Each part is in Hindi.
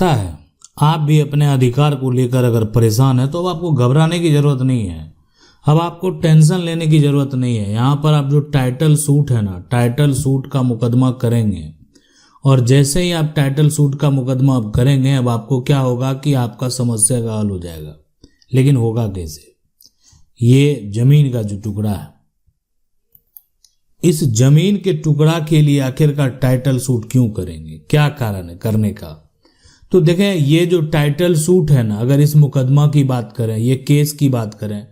पता है, आप भी अपने अधिकार को लेकर अगर परेशान है तो अब आपको घबराने की ज़रूरत नहीं है, अब आपको टेंशन लेने की ज़रूरत नहीं है। यहाँ पर आप जो टाइटल सूट है ना, टाइटल सूट का मुकदमा करेंगे और जैसे ही आप टाइटल सूट का मुकदमा अब करेंगे, अब आपको क्या होगा कि आपका समस्या का हल हो जाएगा। लेकिन होगा कैसे? ये जमीन का जो टुकड़ा है, इस जमीन के टुकड़ा के लिए आखिरकार टाइटल सूट क्यों करेंगे, क्या कारण है करने का? तो देखें, ये जो टाइटल सूट है ना, अगर इस मुकदमा की बात करें, ये केस की बात करें,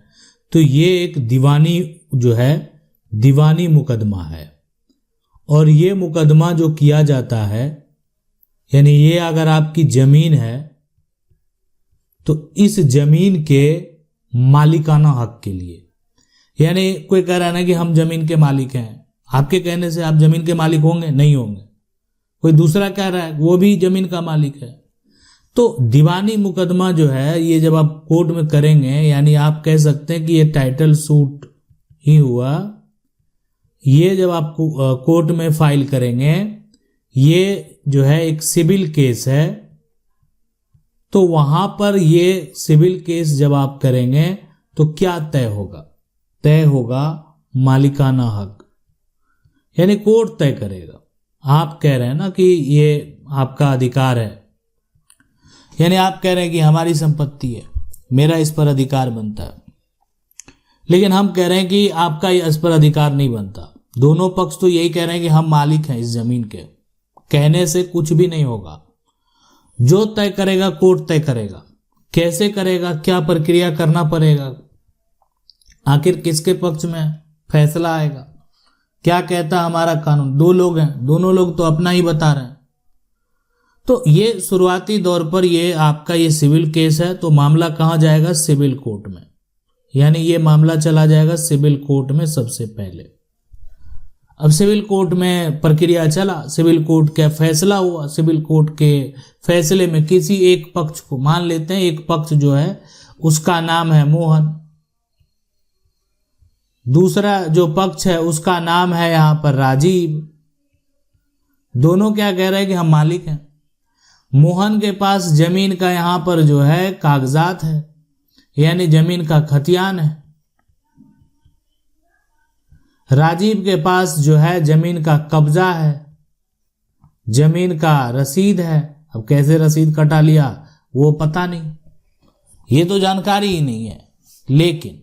तो ये एक दीवानी जो है, दीवानी मुकदमा है। और ये मुकदमा जो किया जाता है, यानी ये अगर आपकी जमीन है तो इस जमीन के मालिकाना हक के लिए, यानी कोई कह रहा है ना कि हम जमीन के मालिक हैं, आपके कहने से आप जमीन के मालिक होंगे? नहीं होंगे। कोई दूसरा कह रहा है वो भी जमीन का मालिक है। तो दीवानी मुकदमा जो है, ये जब आप कोर्ट में करेंगे, यानी आप कह सकते हैं कि ये टाइटल सूट ही हुआ। ये जब आप कोर्ट में फाइल करेंगे, ये जो है एक सिविल केस है, तो वहां पर ये सिविल केस जब आप करेंगे तो क्या तय होगा? तय होगा मालिकाना हक, यानी कोर्ट तय करेगा। आप कह रहे हैं ना कि ये आपका अधिकार है, यानी आप कह रहे हैं कि हमारी संपत्ति है, मेरा इस पर अधिकार बनता है, लेकिन हम कह रहे हैं कि आपका इस पर अधिकार नहीं बनता। दोनों पक्ष तो यही कह रहे हैं कि हम मालिक हैं इस जमीन के। कहने से कुछ भी नहीं होगा, जो तय करेगा कोर्ट तय करेगा। कैसे करेगा, क्या प्रक्रिया करना पड़ेगा, आखिर किसके पक्ष में फैसला आएगा, क्या कहता हमारा कानून? दो लोग हैं, दोनों लोग तो अपना ही बता रहे हैं। तो ये शुरुआती दौर पर ये आपका ये सिविल केस है, तो मामला कहाँ जाएगा? सिविल कोर्ट में, यानी ये मामला चला जाएगा सिविल कोर्ट में सबसे पहले। अब सिविल कोर्ट में प्रक्रिया चला, सिविल कोर्ट का फैसला हुआ। सिविल कोर्ट के फैसले में किसी एक पक्ष को, मान लेते हैं एक पक्ष जो है उसका नाम है मोहन, दूसरा जो पक्ष है उसका नाम है यहां पर राजीव। दोनों क्या कह रहे हैं कि हम मालिक हैं। मोहन के पास जमीन का यहां पर जो है कागजात है, यानी जमीन का खतियान है। राजीव के पास जो है जमीन का कब्जा है, जमीन का रसीद है। अब कैसे रसीद कटा लिया वो पता नहीं, ये तो जानकारी ही नहीं है। लेकिन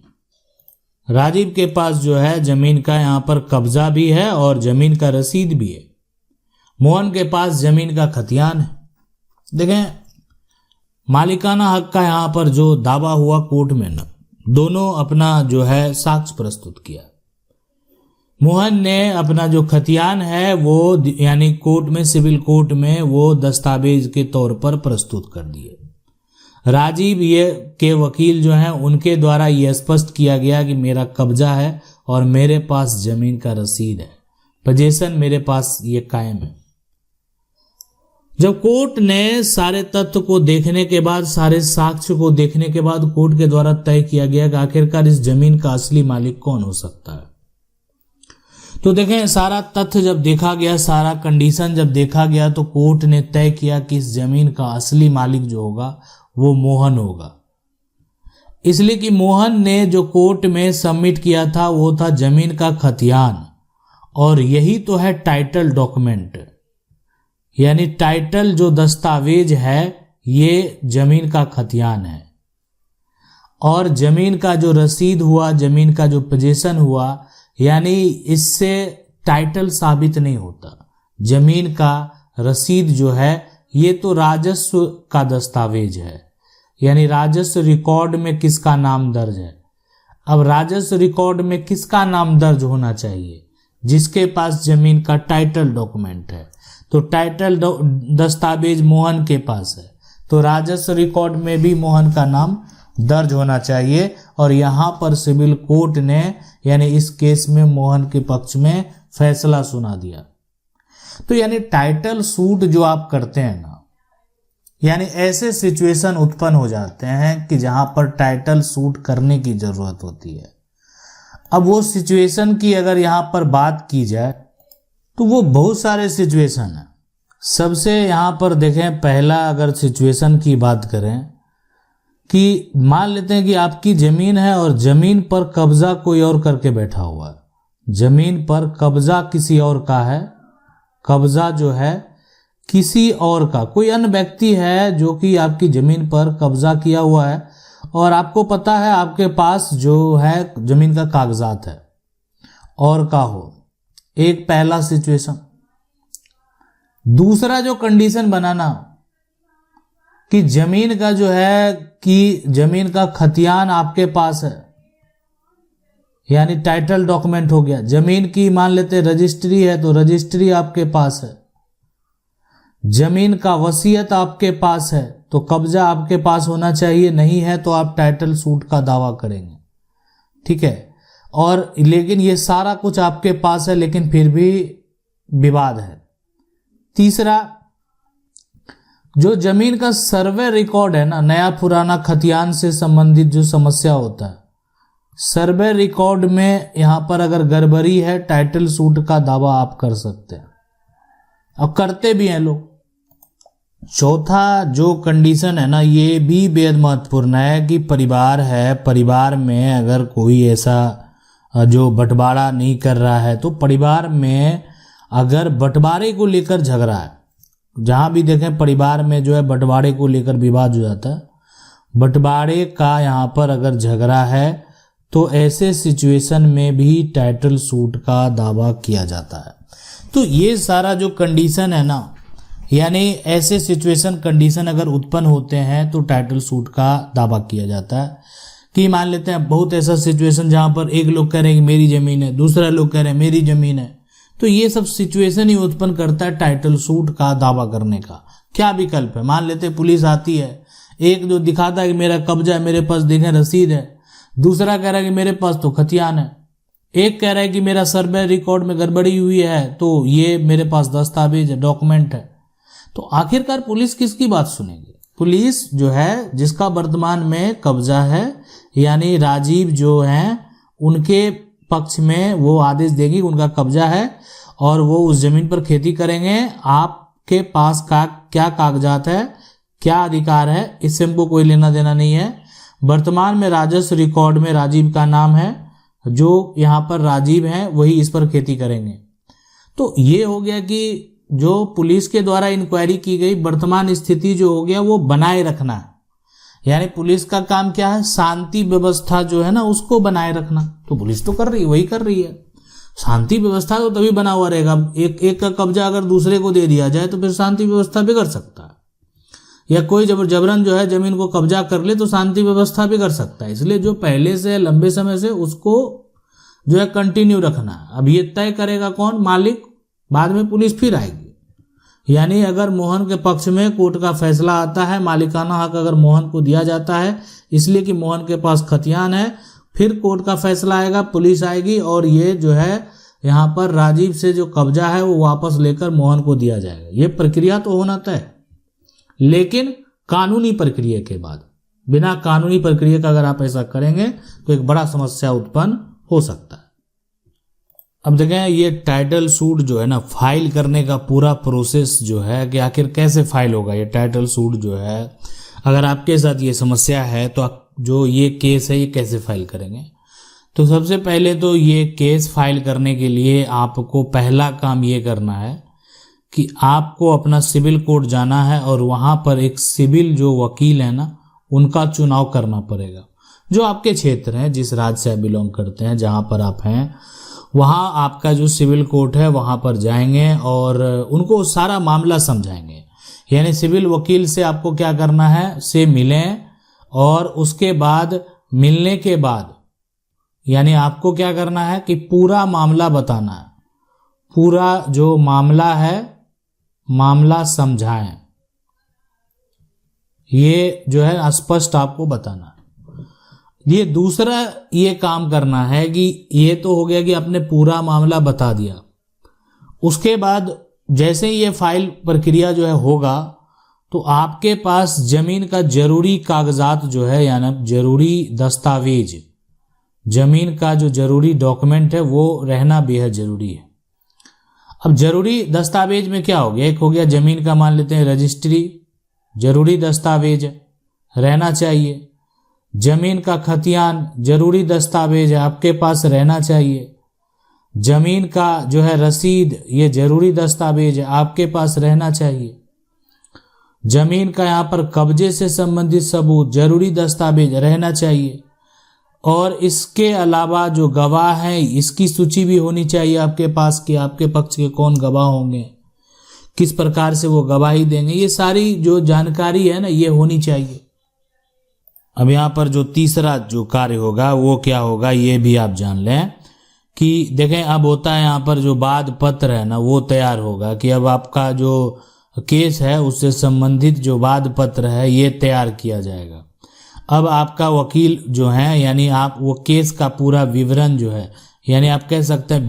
राजीव के पास जो है जमीन का यहां पर कब्जा भी है और जमीन का रसीद भी है। मोहन के पास जमीन का खतियान है। देखें, मालिकाना हक का यहां पर जो दावा हुआ कोर्ट में ना, दोनों अपना जो है साक्ष्य प्रस्तुत किया। मोहन ने अपना जो खतियान है वो यानी कोर्ट में, सिविल कोर्ट में वो दस्तावेज के तौर पर प्रस्तुत कर दिए। राजीव ये के वकील जो हैं उनके द्वारा ये स्पष्ट किया गया कि मेरा कब्जा है और मेरे पास जमीन का रसीद है, पोजीशन मेरे पास ये कायम है। जब कोर्ट ने सारे तथ्य को देखने के बाद, सारे साक्ष्य को देखने के बाद कोर्ट के द्वारा तय किया गया कि आखिरकार इस जमीन का असली मालिक कौन हो सकता है। तो देखें, सारा तथ्य जब देखा गया, सारा कंडीशन जब देखा गया, तो कोर्ट ने तय किया कि इस जमीन का असली मालिक जो होगा वो मोहन होगा। इसलिए कि मोहन ने जो कोर्ट में सबमिट किया था वो था जमीन का खतियान, और यही तो है टाइटल डॉक्यूमेंट, यानी टाइटल जो दस्तावेज है ये जमीन का खतियान है। और जमीन का जो रसीद हुआ, जमीन का जो पोजीशन हुआ, यानी इससे टाइटल साबित नहीं होता। जमीन का रसीद जो है ये तो राजस्व का दस्तावेज है, यानी राजस्व रिकॉर्ड में किसका नाम दर्ज है। अब राजस्व रिकॉर्ड में किसका नाम दर्ज होना चाहिए? जिसके पास जमीन का टाइटल डॉक्यूमेंट है। तो टाइटल दस्तावेज मोहन के पास है, तो राजस्व रिकॉर्ड में भी मोहन का नाम दर्ज होना चाहिए। और यहाँ पर सिविल कोर्ट ने यानी इस केस में मोहन के पक्ष में फैसला सुना दिया। तो यानी टाइटल सूट जो आप करते हैं ना, यानी ऐसे सिचुएशन उत्पन्न हो जाते हैं कि जहां पर टाइटल सूट करने की जरूरत होती है। अब वो सिचुएशन की अगर यहां पर बात की जाए तो वो बहुत सारे सिचुएशन है। सबसे यहाँ पर देखें, पहला अगर सिचुएशन की बात करें कि मान लेते हैं कि आपकी ज़मीन है और ज़मीन पर कब्जा कोई और करके बैठा हुआ है, ज़मीन पर कब्जा किसी और का है, कब्जा जो है किसी और का, कोई अन्य व्यक्ति है जो कि आपकी ज़मीन पर कब्जा किया हुआ है और आपको पता है आपके पास जो है ज़मीन का कागजात है और का हो। एक पहला सिचुएशन। दूसरा जो कंडीशन बनाना कि ज़मीन का जो है कि ज़मीन का खतियान आपके पास है, यानी टाइटल डॉक्यूमेंट हो गया। ज़मीन की मान लेते रजिस्ट्री है तो रजिस्ट्री आपके पास है, ज़मीन का वसीयत आपके पास है तो कब्जा आपके पास होना चाहिए, नहीं है तो आप टाइटल सूट का दावा करेंगे, ठीक है। और लेकिन ये सारा कुछ आपके पास है लेकिन फिर भी विवाद है। तीसरा, जो ज़मीन का सर्वे रिकॉर्ड है ना, नया पुराना खतियान से संबंधित जो समस्या होता है, सर्वे रिकॉर्ड में यहाँ पर अगर गड़बड़ी है टाइटल सूट का दावा आप कर सकते हैं और करते भी हैं लोग। चौथा जो कंडीशन है ना, ये भी बेहद महत्वपूर्ण है कि परिवार है, परिवार में अगर कोई ऐसा जो बंटवारा नहीं कर रहा है तो परिवार में अगर बंटवारे को लेकर झगड़ा है, जहाँ भी देखें परिवार में जो है बंटवारे को लेकर विवाद हो जाता है, बंटवारे का यहाँ पर अगर झगड़ा है तो ऐसे सिचुएशन में भी टाइटल सूट का दावा किया जाता है। तो ये सारा जो कंडीशन है ना, यानी ऐसे सिचुएशन कंडीशन अगर उत्पन्न होते हैं तो टाइटल सूट का दावा किया जाता है। कि मान लेते हैं बहुत ऐसा सिचुएशन जहाँ पर एक लोग कह रहे हैं कि मेरी ज़मीन है, दूसरा लोग कह रहे हैं मेरी ज़मीन है, तो ये सब सिचुएशन ही उत्पन्न करता है टाइटल सूट का दावा करने का। क्या विकल्प है? मान लेते पुलिस आती है, एक जो दिखाता है कि मेरा कब्जा है, मेरे पास देखें रसीद है, दूसरा कह रहा है कि मेरे पास तो खतियान है, एक कह रहा है कि मेरा सर्वे रिकॉर्ड में गड़बड़ी हुई है तो ये मेरे पास दस्तावेज है, डॉक्यूमेंट है। तो आखिरकार पुलिस किसकी बात सुनेगी? पुलिस जो है जिसका वर्तमान में कब्जा है, यानी राजीव जो हैं उनके पक्ष में वो आदेश देगी, उनका कब्जा है और वो उस जमीन पर खेती करेंगे। आपके पास का क्या कागजात है, क्या अधिकार है, इससे हमको कोई लेना देना नहीं है। वर्तमान में राजस्व रिकॉर्ड में राजीव का नाम है, जो यहाँ पर राजीव हैं वही इस पर खेती करेंगे। तो ये हो गया कि जो पुलिस के द्वारा इंक्वायरी की गई वर्तमान स्थिति जो हो गया वो बनाए रखना है, यानी पुलिस का काम क्या है? शांति व्यवस्था जो है ना उसको बनाए रखना। तो पुलिस तो कर रही है, वही कर रही है। शांति व्यवस्था तो तभी बना हुआ रहेगा, एक का कब्जा अगर दूसरे को दे दिया जाए तो फिर शांति व्यवस्था बिगड़ सकता है, या कोई जबरन जो है जमीन को कब्जा कर ले तो शांति व्यवस्था बिगड़ सकता है। इसलिए जो पहले से लंबे समय से उसको जो है कंटिन्यू रखना है। अब ये तय करेगा कौन? मालिक। बाद में पुलिस फिर आएगी। यानी अगर मोहन के पक्ष में कोर्ट का फैसला आता है, मालिकाना हक अगर मोहन को दिया जाता है इसलिए कि मोहन के पास खतियान है, फिर कोर्ट का फैसला आएगा, पुलिस आएगी और ये जो है यहाँ पर राजीव से जो कब्जा है वो वापस लेकर मोहन को दिया जाएगा। ये प्रक्रिया तो होना तय, लेकिन कानूनी प्रक्रिया के बाद। बिना कानूनी प्रक्रिया का अगर आप ऐसा करेंगे तो एक बड़ा समस्या उत्पन्न हो सकता है। अब देखें ये टाइटल सूट जो है ना, फाइल करने का पूरा प्रोसेस जो है कि आखिर कैसे फाइल होगा ये टाइटल सूट जो है। अगर आपके साथ ये समस्या है तो जो ये केस है ये कैसे फाइल करेंगे? तो सबसे पहले तो ये केस फाइल करने के लिए आपको पहला काम ये करना है कि आपको अपना सिविल कोर्ट जाना है और वहाँ पर एक सिविल जो वकील है ना उनका चुनाव करना पड़ेगा। जो आपके क्षेत्र है, जिस राज्य से आप बिलोंग करते हैं, जहाँ पर आप हैं, वहाँ आपका जो सिविल कोर्ट है वहाँ पर जाएंगे और उनको सारा मामला समझाएंगे। यानी सिविल वकील से आपको क्या करना है, से मिलें और उसके बाद मिलने के बाद यानी आपको क्या करना है कि पूरा मामला बताना है। पूरा जो मामला है मामला समझाएं, ये जो है स्पष्ट आपको बताना है। ये दूसरा ये काम करना है कि ये तो हो गया कि आपने पूरा मामला बता दिया। उसके बाद जैसे ही ये फाइल प्रक्रिया जो है होगा तो आपके पास जमीन का जरूरी कागजात जो है यानी जरूरी दस्तावेज, जमीन का जो जरूरी डॉक्यूमेंट है वो रहना बेहद जरूरी है। अब जरूरी दस्तावेज में क्या हो गया, एक हो गया जमीन का, मान लेते हैं रजिस्ट्री, जरूरी दस्तावेज रहना चाहिए। जमीन का खतियान जरूरी दस्तावेज है, आपके पास रहना चाहिए। जमीन का जो है रसीद, ये जरूरी दस्तावेज है, आपके पास रहना चाहिए। जमीन का यहाँ पर कब्जे से संबंधित सबूत, जरूरी दस्तावेज रहना चाहिए। और इसके अलावा जो गवाह हैं, इसकी सूची भी होनी चाहिए आपके पास कि आपके पक्ष के कौन गवाह होंगे, किस प्रकार से वो गवाही देंगे, ये सारी जो जानकारी है ना, ये होनी चाहिए। अब यहाँ पर जो तीसरा जो कार्य होगा वो क्या होगा, ये भी आप जान लें कि देखें, अब होता है यहाँ पर जो वाद पत्र है ना, वो तैयार होगा कि अब आपका जो केस है उससे संबंधित जो वाद पत्र है ये तैयार किया जाएगा। अब आपका वकील जो है, यानी आप वो केस का पूरा विवरण जो है, यानी आप कह सकते हैं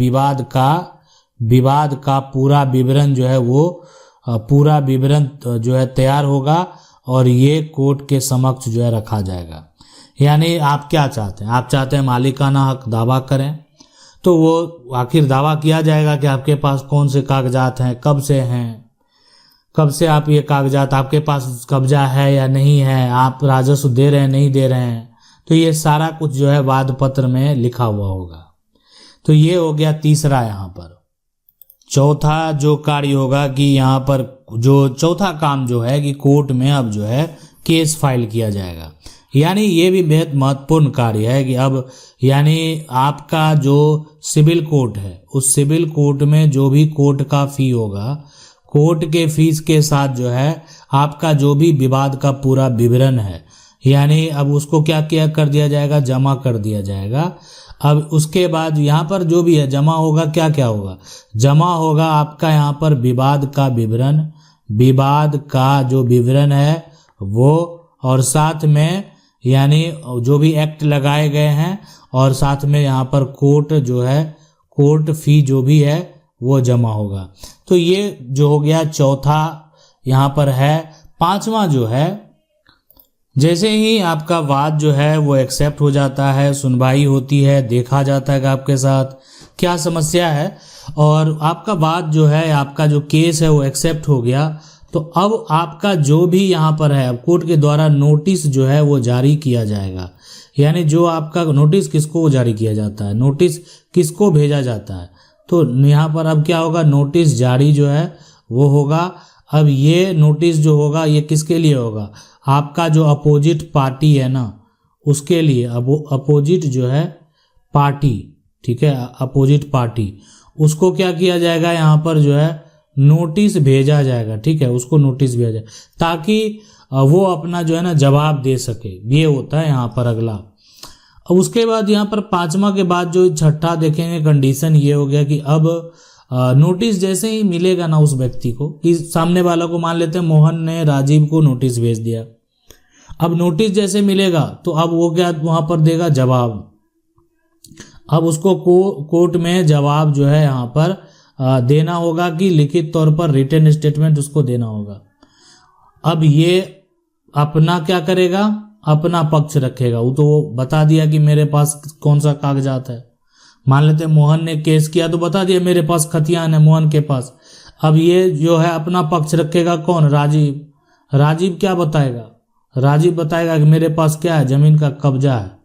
विवाद का पूरा विवरण जो है, वो पूरा विवरण जो है तैयार होगा और ये कोर्ट के समक्ष जो है रखा जाएगा। यानी आप क्या चाहते हैं, आप चाहते हैं मालिकाना हक दावा करें, तो वो आखिर दावा किया जाएगा कि आपके पास कौन से कागजात हैं, कब से हैं, कब से आप ये कागजात, आपके पास कब्जा है या नहीं है, आप राजस्व दे रहे हैं नहीं दे रहे हैं, तो ये सारा कुछ जो है वाद पत्र में लिखा हुआ होगा। तो ये हो गया तीसरा। यहाँ पर चौथा जो कार्य होगा कि यहाँ पर जो चौथा काम जो है कि कोर्ट में अब जो है केस फाइल किया जाएगा। यानी ये भी बेहद महत्वपूर्ण कार्य है कि अब यानी आपका जो सिविल कोर्ट है, उस सिविल कोर्ट में जो भी कोर्ट का फी होगा, कोर्ट के फीस के साथ जो है आपका जो भी विवाद का पूरा विवरण है, यानी अब उसको क्या किया कर दिया जाएगा, जमा कर दिया जाएगा। अब उसके बाद यहाँ पर जो भी है जमा होगा, क्या क्या होगा, जमा होगा आपका यहाँ पर विवाद का विवरण, विवाद का जो विवरण है वो, और साथ में यानी जो भी एक्ट लगाए गए हैं, और साथ में यहाँ पर कोर्ट जो है, कोर्ट फी जो भी है वो जमा होगा। तो ये जो हो गया चौथा यहाँ पर है। पांचवा जो है, जैसे ही आपका वाद जो है वो एक्सेप्ट हो जाता है, सुनवाई होती है, देखा जाता है कि आपके साथ क्या समस्या है, और आपका वाद जो है, आपका जो केस है वो एक्सेप्ट हो गया, तो अब आपका जो भी यहाँ पर है, अब कोर्ट के द्वारा नोटिस जो है वो जारी किया जाएगा। यानी जो आपका नोटिस किसको जारी किया जाता है, नोटिस किसको भेजा जाता है, तो यहाँ पर अब क्या होगा, नोटिस जारी जो है वो होगा। अब ये नोटिस जो होगा ये किसके लिए होगा, आपका जो अपोजिट पार्टी है ना उसके लिए। अब वो अपोजिट जो है पार्टी, ठीक है, अपोजिट पार्टी, उसको क्या किया जाएगा, यहाँ पर जो है नोटिस भेजा जाएगा, ठीक है, उसको नोटिस भेजा जाए ताकि वो अपना जो है ना जवाब दे सके। ये होता है यहाँ पर अगला। अब उसके बाद यहाँ पर पांचवा के बाद जो छठा देखेंगे कंडीशन, ये हो गया कि अब नोटिस जैसे ही मिलेगा ना उस व्यक्ति को, कि सामने वाला को, मान लेते हैं मोहन ने राजीव को नोटिस भेज दिया, अब नोटिस जैसे मिलेगा तो अब वो क्या वहां पर देगा, जवाब। अब उसको कोर्ट में जवाब जो है यहाँ पर देना होगा कि लिखित तौर पर रिटन स्टेटमेंट उसको देना होगा। अब ये अपना क्या करेगा, अपना पक्ष रखेगा। वो तो बता दिया कि मेरे पास कौन सा कागजात है, मान लेते हैं मोहन ने केस किया तो बता दिया मेरे पास खतियान है मोहन के पास। अब ये जो है अपना पक्ष रखेगा कौन, राजीव। राजीव क्या बताएगा, राजीव बताएगा कि मेरे पास क्या है, जमीन का कब्जा है।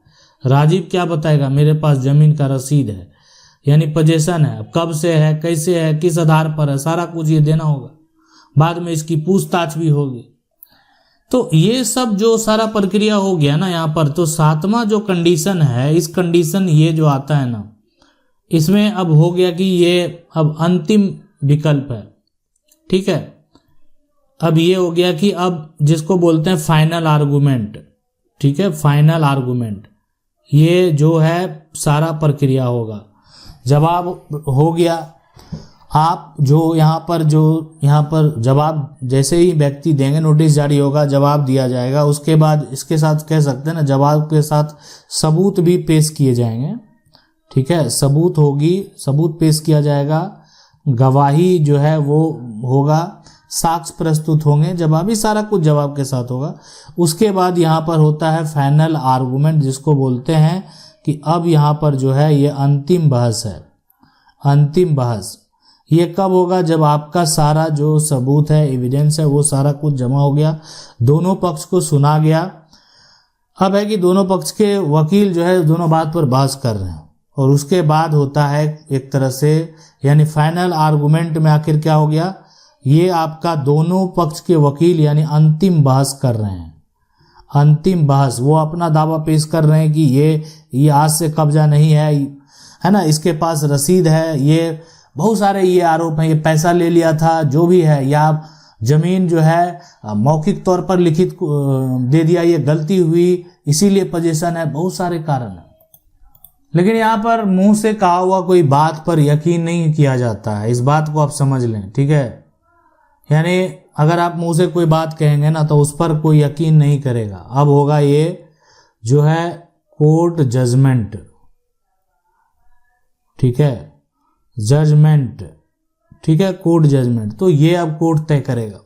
राजीव क्या बताएगा, मेरे पास जमीन का रसीद है, यानी पोजेशन है, कब से है, कैसे है, किस आधार पर है, सारा कुछ ये देना होगा। बाद में इसकी पूछताछ भी होगी। तो ये सब जो सारा प्रक्रिया हो गया ना यहाँ पर, तो सातवां जो कंडीशन है, इस कंडीशन ये जो आता है ना, इसमें अब हो गया कि ये अब अंतिम विकल्प है, ठीक है। अब ये हो गया कि अब जिसको बोलते हैं फाइनल आर्गुमेंट, ठीक है, फाइनल आर्गुमेंट, ये जो है सारा प्रक्रिया होगा। जवाब हो गया, आप जो यहाँ पर जवाब जैसे ही व्यक्ति देंगे, नोटिस जारी होगा, जवाब दिया जाएगा। उसके बाद इसके साथ कह सकते हैं ना, जवाब के साथ सबूत भी पेश किए जाएंगे, ठीक है, सबूत होगी, सबूत पेश किया जाएगा, गवाही जो है वो होगा, साक्ष्य प्रस्तुत होंगे, जवाबी सारा कुछ जवाब के साथ होगा। उसके बाद यहाँ पर होता है फाइनल आर्गुमेंट, जिसको बोलते हैं कि अब यहाँ पर जो है ये अंतिम बहस है, अंतिम बहस। ये कब होगा? जब आपका सारा जो सबूत है, एविडेंस है, वो सारा कुछ जमा हो गया, दोनों पक्ष को सुना गया। अब है कि दोनों पक्ष के वकील जो है दोनों बात पर बहस कर रहे हैं, और उसके बाद होता है एक तरह से, यानी फाइनल आर्गुमेंट में आखिर क्या हो गया, ये आपका दोनों पक्ष के वकील यानी अंतिम बहस कर रहे हैं। अंतिम बहस, वो अपना दावा पेश कर रहे हैं कि ये आज से कब्जा नहीं है ना, इसके पास रसीद है, ये बहुत सारे ये आरोप हैं, ये पैसा ले लिया था, जो भी है, या जमीन जो है मौखिक तौर पर लिखित दे दिया, ये गलती हुई इसीलिए पोजीशन है, बहुत सारे कारण हैं। लेकिन यहाँ पर मुंह से कहा हुआ कोई बात पर यकीन नहीं किया जाता है, इस बात को आप समझ लें, ठीक है। यानी अगर आप मुंह से कोई बात कहेंगे ना तो उस पर कोई यकीन नहीं करेगा। अब होगा ये जो है कोर्ट जजमेंट, ठीक है, जजमेंट, ठीक है, कोर्ट जजमेंट। तो ये अब कोर्ट तय करेगा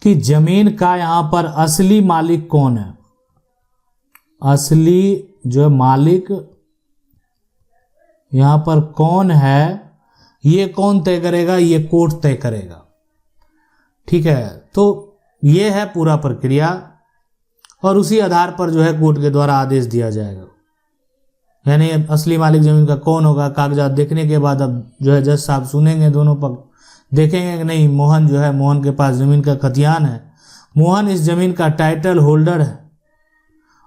कि जमीन का यहां पर असली मालिक कौन है। असली जो मालिक यहां पर कौन है, ये कौन तय करेगा? ये कोर्ट तय करेगा, ठीक है। तो ये है पूरा प्रक्रिया, और उसी आधार पर जो है कोर्ट के द्वारा आदेश दिया जाएगा। यानी असली मालिक जमीन का कौन होगा, कागजात देखने के बाद अब जो है जज साहब सुनेंगे, दोनों पक्ष देखेंगे कि नहीं, मोहन जो है, मोहन के पास जमीन का खतियान है, मोहन इस जमीन का टाइटल होल्डर है,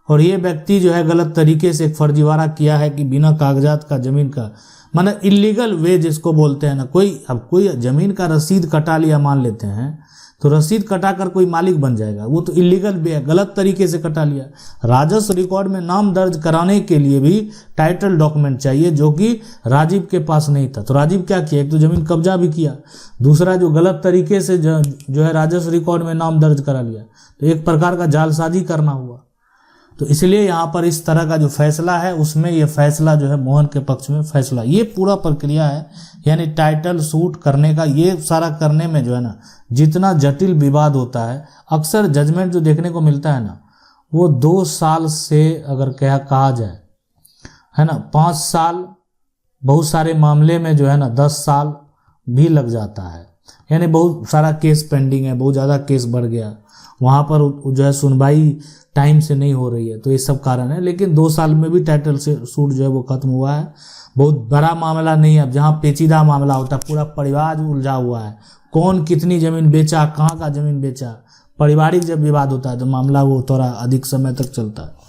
और ये व्यक्ति जो है गलत तरीके से एक फर्जीवाड़ा किया है कि बिना कागजात का जमीन का, मतलब इलीगल वे जिसको बोलते हैं ना, कोई जमीन का रसीद कटा लिया मान लेते हैं, तो रसीद कटाकर कोई मालिक बन जाएगा, वो तो इलीगल वे है, गलत तरीके से कटा लिया। राजस्व रिकॉर्ड में नाम दर्ज कराने के लिए भी टाइटल डॉक्यूमेंट चाहिए, जो कि राजीव के पास नहीं था। तो राजीव क्या किया, एक तो जमीन कब्जा भी किया, दूसरा जो गलत तरीके से जो है राजस्व रिकॉर्ड में नाम दर्ज करा लिया, तो एक प्रकार का जालसाजी करना हुआ। तो इसलिए यहाँ पर इस तरह का जो फैसला है, उसमें ये फैसला जो है मोहन के पक्ष में फैसला, ये पूरा प्रक्रिया है। यानी टाइटल सूट करने का, ये सारा करने में जो है ना, जितना जटिल विवाद होता है, अक्सर जजमेंट जो देखने को मिलता है ना, वो 2 साल से अगर कहा जाए, है ना, 5 साल, बहुत सारे मामले में जो है ना 10 साल भी लग जाता है। यानी बहुत सारा केस पेंडिंग है, बहुत ज़्यादा केस बढ़ गया, वहाँ पर जो है सुनवाई टाइम से नहीं हो रही है, तो ये सब कारण है। लेकिन 2 साल में भी टाइटल से सूट जो है वो खत्म हुआ है। बहुत बड़ा मामला नहीं है, जहाँ पेचीदा मामला होता है, पूरा परिवार उलझा हुआ है, कौन कितनी जमीन बेचा, कहाँ का जमीन बेचा, पारिवारिक जब विवाद होता है तो मामला वो थोड़ा अधिक समय तक चलता है।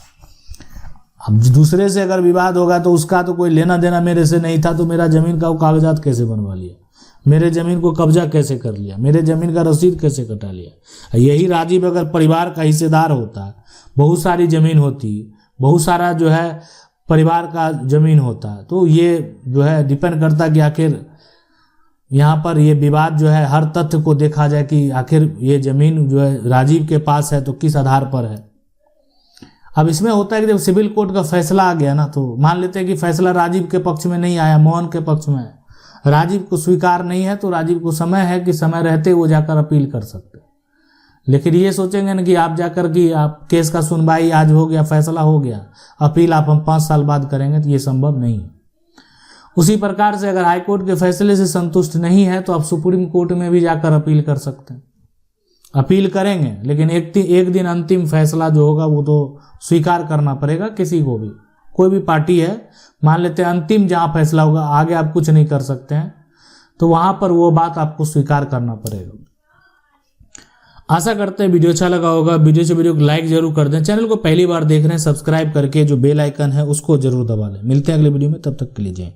अब दूसरे से अगर विवाद होगा तो उसका तो कोई लेना देना मेरे से नहीं था, तो मेरा जमीन का वो कागजात कैसे बनवा लिया, मेरे जमीन को कब्जा कैसे कर लिया, मेरे जमीन का रसीद कैसे कटा लिया। यही राजीव अगर परिवार का हिस्सेदार होता, बहुत सारी जमीन होती, बहुत सारा जो है परिवार का जमीन होता, तो ये जो है डिपेंड करता कि आखिर यहाँ पर ये विवाद जो है हर तथ्य को देखा जाए कि आखिर ये जमीन जो है राजीव के पास है तो किस आधार पर है। अब इसमें होता है कि जब सिविल कोर्ट का फैसला आ गया ना, तो मान लेते हैं कि फैसला राजीव के पक्ष में नहीं आया, मोहन के पक्ष में है, राजीव को स्वीकार नहीं है, तो राजीव को समय है कि समय रहते वो जाकर अपील कर सकते। लेकिन ये सोचेंगे ना कि आप जाकर कि आप केस का सुनवाई आज हो गया, फैसला हो गया, अपील आप हम 5 साल बाद करेंगे, तो ये संभव नहीं है। उसी प्रकार से अगर हाईकोर्ट के फैसले से संतुष्ट नहीं है तो आप सुप्रीम कोर्ट में भी जाकर अपील कर सकते हैं। अपील करेंगे, लेकिन एक दिन अंतिम फैसला जो होगा वो तो स्वीकार करना पड़ेगा किसी को भी, कोई भी पार्टी है, मान लेते हैं अंतिम जहां फैसला होगा, आगे आप कुछ नहीं कर सकते हैं, तो वहां पर वो बात आपको स्वीकार करना पड़ेगा। आशा करते हैं वीडियो अच्छा लगा होगा। वीडियो को लाइक जरूर कर दें। चैनल को पहली बार देख रहे हैं, सब्सक्राइब करके जो बेल आइकन है उसको जरूर दबा लें। मिलते हैं अगले वीडियो में, तब तक के लिए जय।